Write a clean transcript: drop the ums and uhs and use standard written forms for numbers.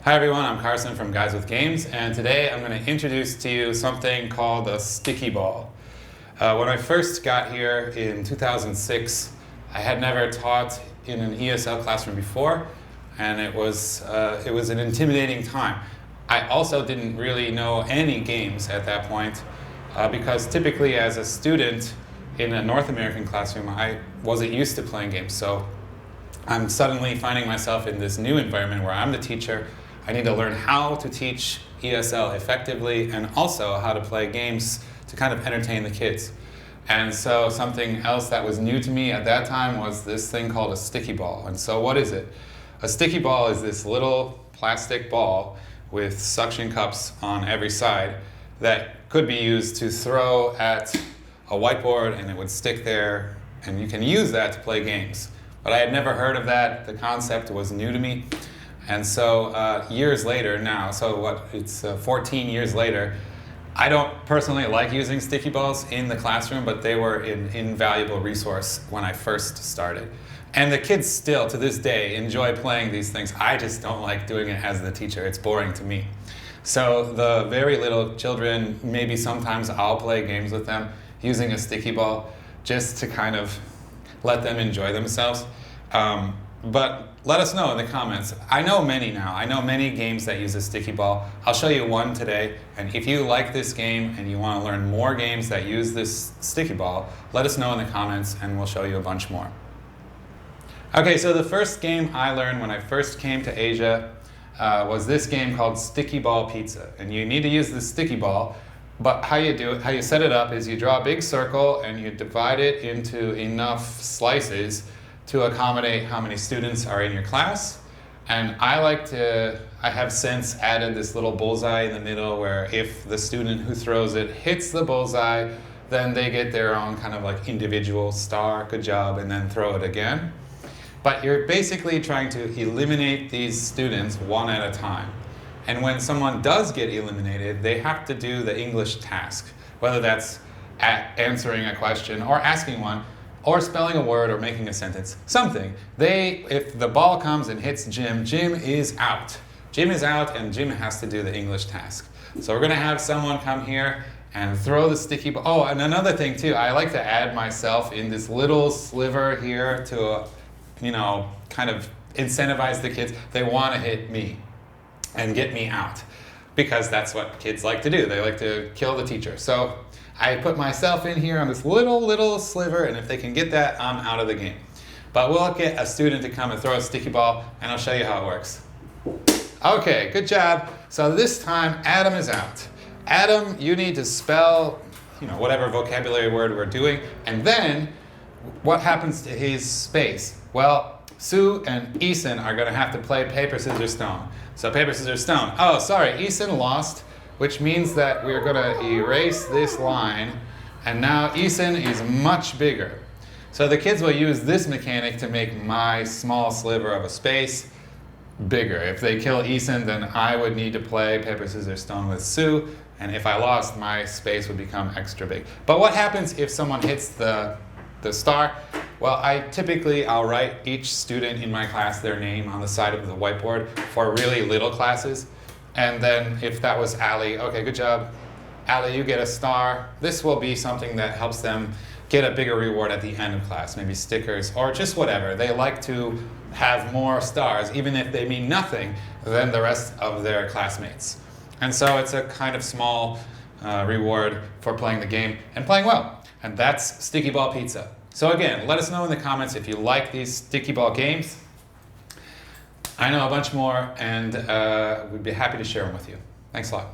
Hi everyone, I'm Carson from Guys with Games, and today I'm going to introduce to you something called a Stickyball. When I first got here in 2006, I had never taught in an ESL classroom before, and it was an intimidating time. I also didn't really know any games at that point, because typically as a student in a North American classroom, I wasn't used to playing games. So I'm suddenly finding myself in this new environment where I'm the teacher. I need to learn how to teach ESL effectively and also how to play games to kind of entertain the kids. And so something else that was new to me at that time was this thing called a sticky ball. And so what is it? A sticky ball is this little plastic ball with suction cups on every side that could be used to throw at a whiteboard, and it would stick there, and you can use that to play games. But I had never heard of that. The concept was new to me. And so years later now, it's 14 years later, I don't personally like using sticky balls in the classroom, but they were an invaluable resource when I first started. And the kids still, to this day, enjoy playing these things. I just don't like doing it as the teacher. It's boring to me. So the very little children, maybe sometimes I'll play games with them using a sticky ball just to kind of let them enjoy themselves. But let us know in the comments. I know many now. I know many games that use a sticky ball. I'll show you one today. And if you like this game and you want to learn more games that use this sticky ball, let us know in the comments and we'll show you a bunch more. Okay, so the first game I learned when I first came to Asia was this game called Stickyball Pizza. And you need to use the sticky ball, but how you do it, how you set it up is you draw a big circle and you divide it into enough slices to accommodate how many students are in your class. And I have since added this little bullseye in the middle where if the student who throws it hits the bullseye, then they get their own kind of like individual star, good job, and then throw it again. But you're basically trying to eliminate these students one at a time. And when someone does get eliminated, they have to do the English task, whether that's answering a question or asking one, or spelling a word or making a sentence, something. If the ball comes and hits Jim, Jim is out. Jim is out and Jim has to do the English task. So we're gonna have someone come here and throw the sticky ball. Oh, and another thing too, I like to add myself in this little sliver here to, kind of incentivize the kids. They wanna hit me and get me out because that's what kids like to do. They like to kill the teacher. So I put myself in here on this little sliver, and if they can get that, I'm out of the game. But we'll get a student to come and throw a sticky ball, and I'll show you how it works. Okay, good job. So this time, Adam is out. Adam, you need to spell, whatever vocabulary word we're doing, and then what happens to his space? Well, Sue and Eason are gonna have to play paper, scissors, stone. So paper, scissors, stone. Oh, sorry, Eason lost, which means that we're going to erase this line, and now Eason is much bigger. So the kids will use this mechanic to make my small sliver of a space bigger. If they kill Eason, then I would need to play paper, scissors, stone with Sue, and if I lost, my space would become extra big. But what happens if someone hits the star? Well, I'll write each student in my class their name on the side of the whiteboard for really little classes. And then if that was Allie, okay, good job. Allie, you get a star. This will be something that helps them get a bigger reward at the end of class, maybe stickers or just whatever. They like to have more stars, even if they mean nothing than the rest of their classmates. And so it's a kind of small reward for playing the game and playing well. And that's Sticky Ball Pizza. So again, let us know in the comments if you like these sticky ball games. I know a bunch more, and we'd be happy to share them with you. Thanks a lot.